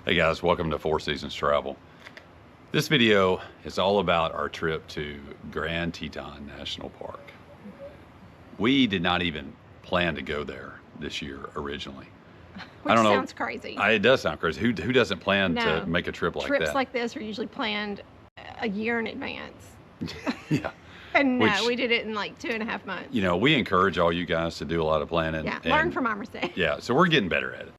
Hey guys, welcome to Four Seasons Travel. This video is all about our trip to Grand Teton National Park. We did not even plan to go there this year originally. Which I don't know. Sounds crazy. It does sound crazy. Who doesn't plan to make a trip like that? Trips like this are usually planned a year in advance. Yeah. And no, we did it in like 2.5 months. You know, we encourage all you guys to do a lot of planning. Yeah, learn from our mistakes. Yeah, so we're getting better at it.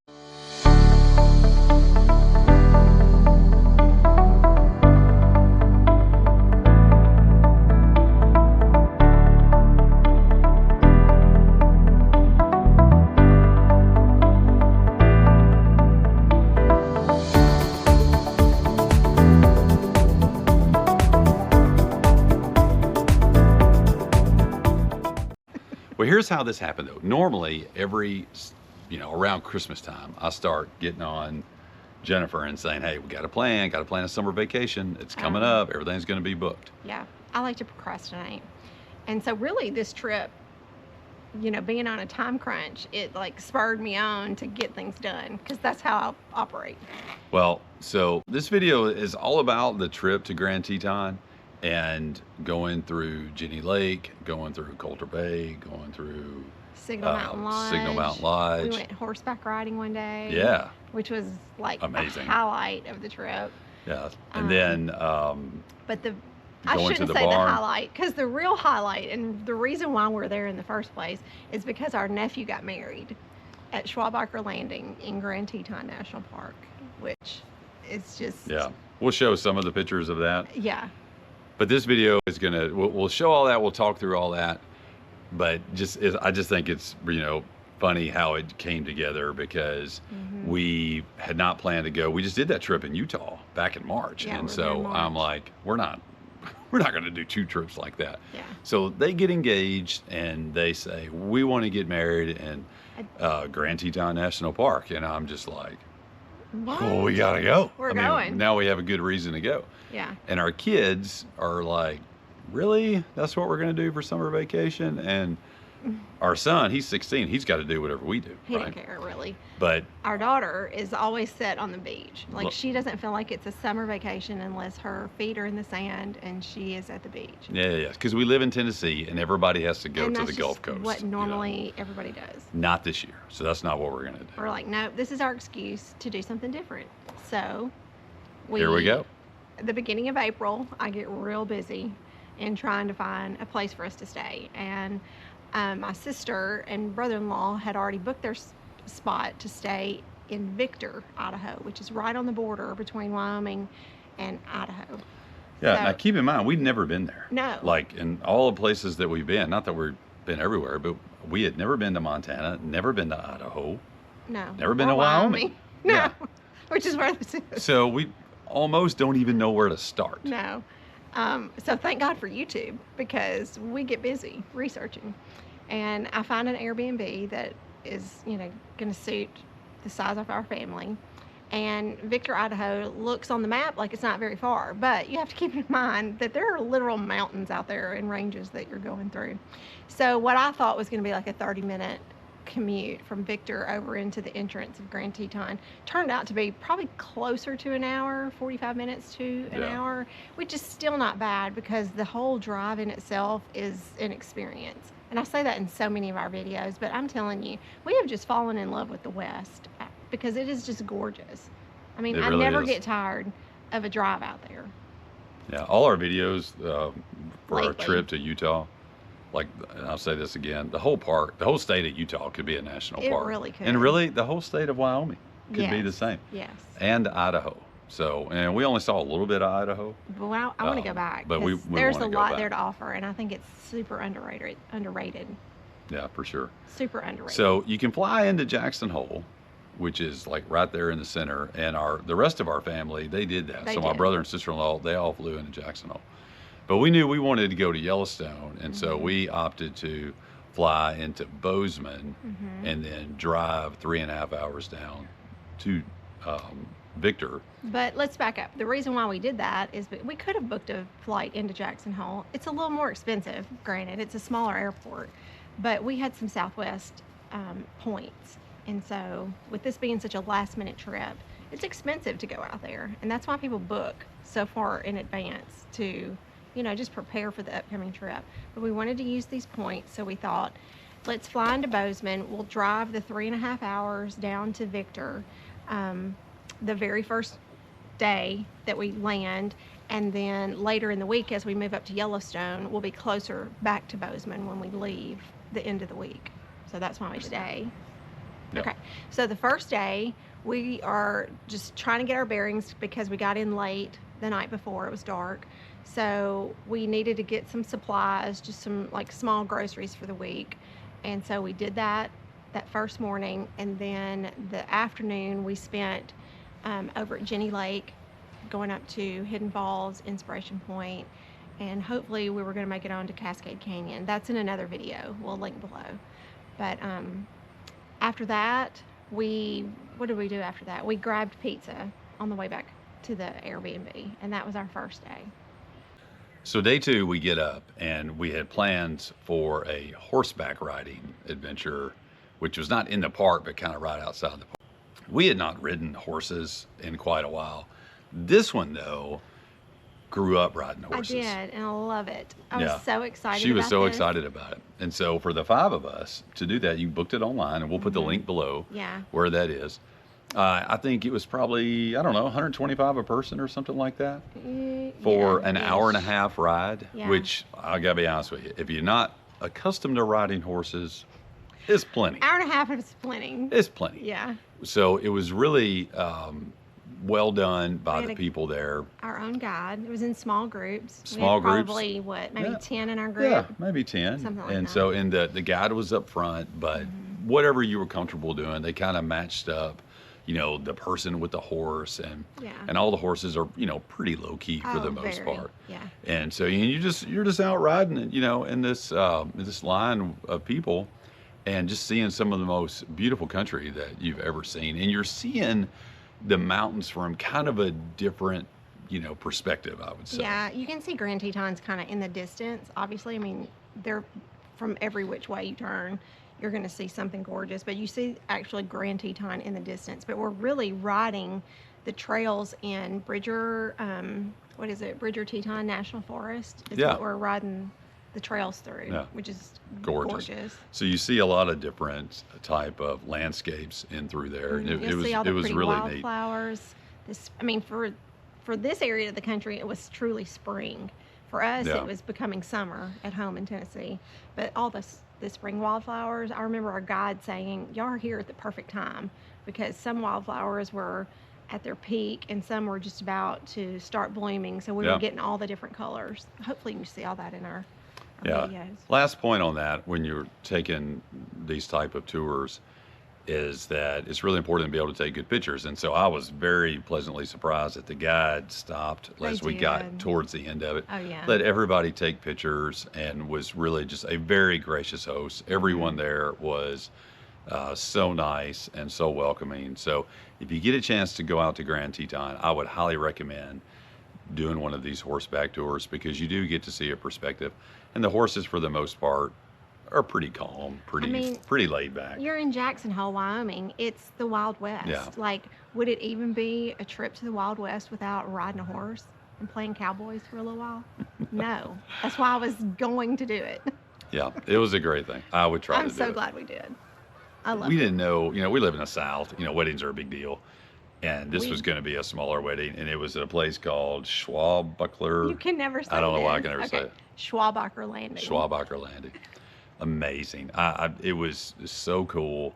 Well, here's how this happened though. Normally, around Christmas time, I start getting on Jennifer and saying, hey, we got to plan a summer vacation. It's coming up. Everything's going to be booked. Yeah, I like to procrastinate. And so really this trip, being on a time crunch, it like spurred me on to get things done because that's how I operate. Well, so this video is all about the trip to Grand Teton and going through Jenny Lake, going through Colter Bay, going through Signal Mountain Lodge. We went horseback riding one day. Yeah. Which was like amazing. The highlight of the trip. Yeah. And then but I shouldn't say the highlight, because the real highlight and the reason why we're there in the first place is because our nephew got married at Schwabacher Landing in Grand Teton National Park, which is just... Yeah. We'll show some of the pictures of that. Yeah. But this video is we'll show all that, we'll talk through all that, but I just think it's, funny how it came together because we had not planned to go. We just did that trip in Utah back in March. Yeah, and so I'm like, we're not going to do 2 trips like that. Yeah. So they get engaged and they say, we want to get married in Grand Teton National Park. And I'm just like, what? Oh, we got to go. We're going. Now we have a good reason to go. Yeah. And our kids are like, really? That's what we're going to do for summer vacation? And our son, he's 16. He's got to do whatever we do. He don't care, really. But our daughter is always set on the beach. Like, she doesn't feel like it's a summer vacation unless her feet are in the sand and she is at the beach. Yeah. Because we live in Tennessee and everybody has to go to the Gulf Coast. What normally everybody does. Not this year. So that's not what we're going to do. We're like, no, this is our excuse to do something different. So here we go. At the beginning of April, I get real busy in trying to find a place for us to stay. And my sister and brother-in-law had already booked their spot to stay in Victor, Idaho, which is right on the border between Wyoming and Idaho. Yeah, now keep in mind, we'd never been there. No. Like in all the places that we've been, not that we've been everywhere, but we had never been to Montana, never been to Idaho. No. Never been to Wyoming. No. Yeah. Which is where this is. So we almost don't even know where to start. No. So thank God for YouTube, because we get busy researching. And I find an Airbnb that is, going to suit the size of our family. And Victor, Idaho looks on the map like it's not very far, but you have to keep in mind that there are literal mountains out there and ranges that you're going through. So what I thought was going to be like a 30-minute commute from Victor over into the entrance of Grand Teton turned out to be probably closer to an hour, 45 minutes to an hour, which is still not bad because the whole drive in itself is an experience. And I say that in so many of our videos, but I'm telling you, we have just fallen in love with the West because it is just gorgeous. I mean, I never get tired of a drive out there. Yeah, all our videos for our trip to Utah, like, and I'll say this again, the whole state of Utah could be a national park. It really could. And really, the whole state of Wyoming could be the same. Yes. And Idaho. So, and we only saw a little bit of Idaho. Well, I want to go back. But there's a lot there to offer, and I think it's super underrated. Yeah, for sure. Super underrated. So you can fly into Jacksonhole, which is like right there in the center, and the rest of our family, they did that. My brother and sister-in-law, they all flew into Jacksonhole. But we knew we wanted to go to Yellowstone, and so we opted to fly into Bozeman and then drive 3.5 hours down to Victor. But let's back up. The reason why we did that is we could have booked a flight into Jackson Hole. It's a little more expensive, granted. It's a smaller airport, but we had some Southwest points. And so with this being such a last minute trip, it's expensive to go out there, and that's why people book so far in advance to, you know, just prepare for the upcoming trip. But we wanted to use these points, so we thought, let's fly into Bozeman. We'll drive the 3.5 hours down to Victor the very first day that we land, and then later in the week as we move up to Yellowstone, we'll be closer back to Bozeman when we leave the end of the week. So that's why we stay. Yep. Okay, so the first day we are just trying to get our bearings because we got in late the night before. It was dark, so we needed to get some supplies, just some like small groceries for the week. And so we did that first morning, and then the afternoon we spent over at Jenny Lake, going up to Hidden Falls, Inspiration Point, and hopefully we were going to make it on to Cascade Canyon. That's in another video. We'll link below. But after that, what did we do after that? We grabbed pizza on the way back to the Airbnb, and that was our first day. So day 2, we get up, and we had plans for a horseback riding adventure, which was not in the park, but kind of right outside the park. We had not ridden horses in quite a while. This one, though, grew up riding horses. I did, and I love it. I was so excited. She was about so this. excited about it. And so for the 5 of us to do that, you booked it online, and we'll put the link below where that is. I think it was probably, I don't know, $125 a person or something like that for an hour and a half ride, which I gotta be honest with you, if you're not accustomed to riding horses, it's plenty. Hour and a half is plenty. It's plenty. Yeah. So it was really well done by the people there. Our own guide. It was in small groups. Small groups. Probably what, maybe 10 in our group? Yeah, maybe 10. Something like and that. so, and the guide was up front, but whatever you were comfortable doing, they kind of matched up, you know, the person with the horse, and all the horses are, you know, pretty low key for the most part. Yeah. And so you're just out riding, you know, in this line of people, and just seeing some of the most beautiful country that you've ever seen. And you're seeing the mountains from kind of a different, you know, perspective, I would say. Yeah, you can see Grand Tetons kind of in the distance. Obviously, I mean, they're from every which way you turn, you're going to see something gorgeous. But you see actually Grand Teton in the distance. But we're really riding the trails in Bridger-Teton National Forest is what we're riding the trails through, which is gorgeous. So you see a lot of different type of landscapes in through there. And it was really neat. Wildflowers. I mean, for this area of the country, it was truly spring. For us, it was becoming summer at home in Tennessee. But all the spring wildflowers, I remember our guide saying, y'all are here at the perfect time, because some wildflowers were at their peak and some were just about to start blooming. So we were getting all the different colors. Hopefully you see all that in our videos. Last point on that, when you're taking these type of tours, is that it's really important to be able to take good pictures. And so I was very pleasantly surprised that the guide stopped as we got towards the end of it. Let everybody take pictures, and was really just a very gracious host. Everyone there was so nice and so welcoming. So if you get a chance to go out to Grand Teton, I would highly recommend doing one of these horseback tours, because you do get to see a perspective. And the horses, for the most part, are pretty calm, pretty laid back. You're in Jacksonhole, Wyoming. It's the Wild West. Yeah. Like, would it even be a trip to the Wild West without riding a horse and playing cowboys for a little while? No. That's why I was going to do it. Yeah, it was a great thing. I would try to do it. I'm so glad we did. I love it. We didn't know, you know, we live in the South. You know, weddings are a big deal. And this was going to be a smaller wedding, and it was at a place called Schwabacher. You can never say I don't know why I this. can never say it. Schwabacher Landing. Schwabacher Landing. Amazing. It was so cool.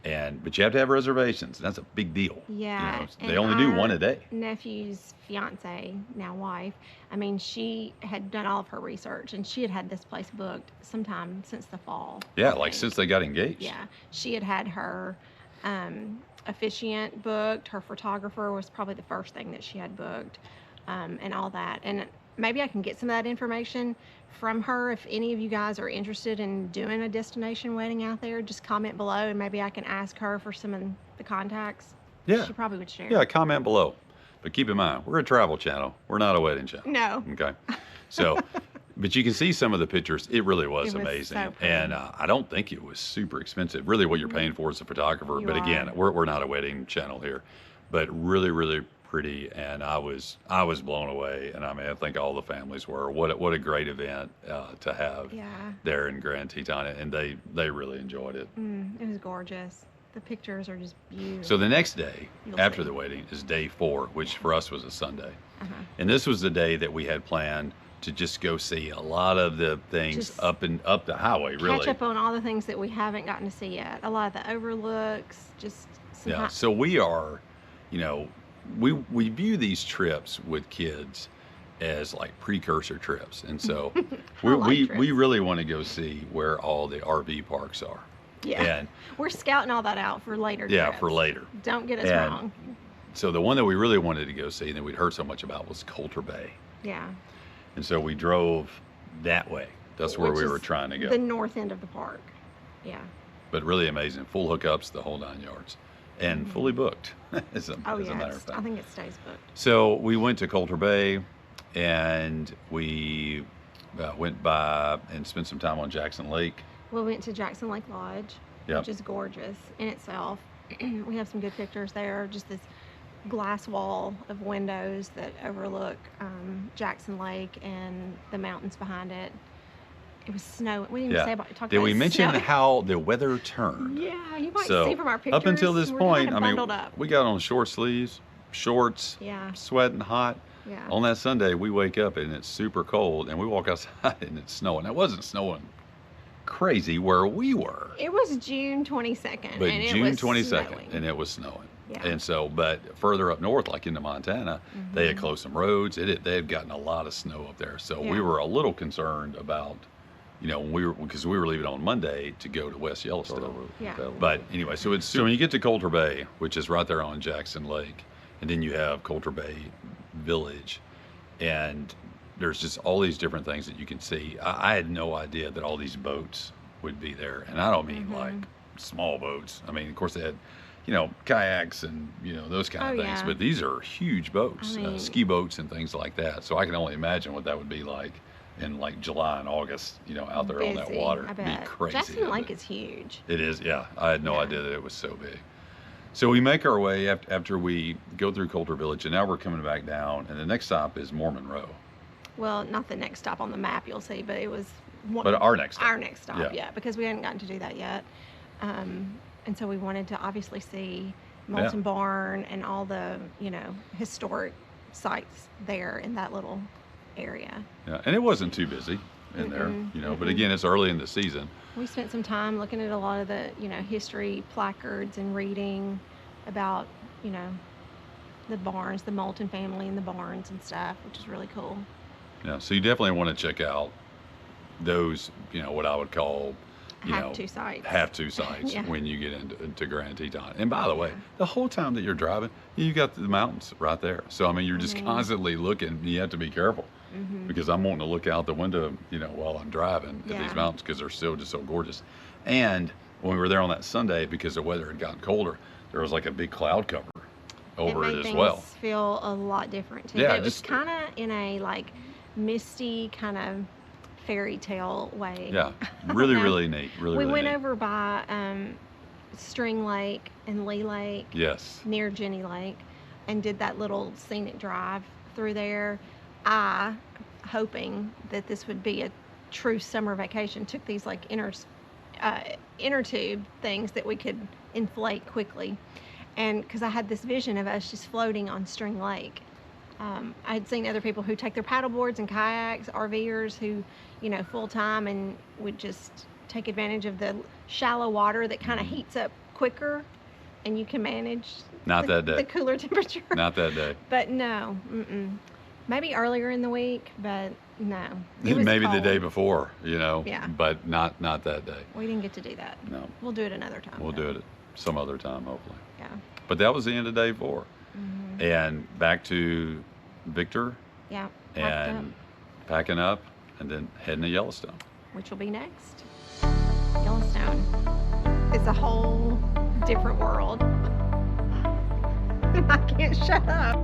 But you have to have reservations, and that's a big deal. Yeah. You know, they only do one a day. Nephew's fiance, now wife, I mean, she had done all of her research, and she had this place booked sometime since the fall. Yeah, like since they got engaged. Yeah. She had her officiant booked. Her photographer was probably the first thing that she had booked, and all that. And maybe I can get some of that information from her. If any of you guys are interested in doing a destination wedding out there, just comment below, and maybe I can ask her for some of the contacts. Yeah. She probably would share. Yeah, comment below. But keep in mind, we're a travel channel. We're not a wedding channel. No. Okay. So, but you can see some of the pictures. It really was amazing. So pretty. And I don't think it was super expensive. Really, what you're paying for is a photographer. But again, we're not a wedding channel here. but really, really pretty. And I was blown away. And I mean, I think all the families were. What a great event to have there in Grand Teton, and they really enjoyed it. It was gorgeous. The pictures are just beautiful. So the next day after the wedding is day 4, which for us was a Sunday. And this was the day that we had planned to just go see a lot of the things just up the highway, really. Catch up on all the things that we haven't gotten to see yet. A lot of the overlooks, just some so we are, you know, we view these trips with kids as like precursor trips. And so we really want to go see where all the RV parks are. Yeah, and we're scouting all that out for later. Yeah, for later. Don't get us wrong. So the one that we really wanted to go see and that we'd heard so much about was Colter Bay. Yeah. And so we drove that way. That's where we were trying to go. The north end of the park. Yeah. But really amazing. Full hookups, the whole 9 yards. And fully booked, as a matter of fact. I think it stays booked. So we went to Colter Bay, and we went by and spent some time on Jackson Lake. We went to Jackson Lake Lodge, which is gorgeous in itself. We have some good pictures there. Just this glass wall of windows that overlook Jackson Lake and the mountains behind it. It was snow. We didn't even say about talk Did about we mention snow. how the weather turned? Yeah, you might see from our pictures. Up until this point, I mean, up. we got on short sleeves, shorts, sweating hot. Yeah. On that Sunday, we wake up and it's super cold, and we walk outside and it's snowing. It wasn't snowing crazy where we were. It was June 22nd. But and June it was 22nd, snowing. and it was snowing. Yeah. And so, but further up north, like into Montana, they had closed some roads. They had gotten a lot of snow up there. So we were a little concerned about, you know, because we were leaving on Monday to go to West Yellowstone. Yeah. But anyway, so when you get to Colter Bay, which is right there on Jackson Lake, and then you have Colter Bay Village, and there's just all these different things that you can see. I had no idea that all these boats would be there. And I don't mean like small boats. I mean, of course they had, you know, kayaks and, you know, those kind of things. But these are huge boats, ski boats and things like that. So I can only imagine what that would be like in like July and August, you know, out there on that water. I bet. It'd be crazy. Jackson Lake is huge. It is, yeah. I had no idea that it was so big. So we make our way after we go through Colter Village, and now we're coming back down, and the next stop is Mormon Row. Well, not the next stop on the map you'll see, but it was our next stop. Our next stop, yeah, because we hadn't gotten to do that yet. And so we wanted to obviously see Moulton Barn and all the, you know, historic sites there in that little area. Yeah, and it wasn't too busy in there, you know, but again, it's early in the season. We spent some time looking at a lot of the, you know, history placards and reading about, you know, the barns, the Moulton family and the barns and stuff, which is really cool. Yeah, so you definitely want to check out those, you know, what I would call, have-to sites when you get into Grand Teton. And by the way, the whole time that you're driving, you got the mountains right there. So, I mean, you're just constantly looking. You have to be careful because I'm wanting to look out the window, you know, while I'm driving at these mountains because they're still just so gorgeous. And when we were there on that Sunday, because the weather had gotten colder, there was like a big cloud cover over it as well. It made things feel a lot different too. Yeah, it was kind of in a like misty kind of fairy tale way. Yeah, really, really neat. We went over by String Lake and Lee Lake. Yes. Near Jenny Lake, and did that little scenic drive through there. I, hoping that this would be a true summer vacation, took these like inner tube things that we could inflate quickly, and because I had this vision of us just floating on String Lake. I had seen other people who take their paddle boards and kayaks, RVers who, you know, full time and would just take advantage of the shallow water that kind of heats up quicker, and you can manage the cooler temperature. Not that day. But no, maybe earlier in the week, but no. Maybe cold. The day before, you know. Yeah. But not that day. We didn't get to do that. No. We'll do it another time. We'll do it some other time, hopefully. Yeah. But that was the end of day 4. And back to Victor. Yeah. And packing up and then heading to Yellowstone. Which will be next. Yellowstone is a whole different world. I can't shut up.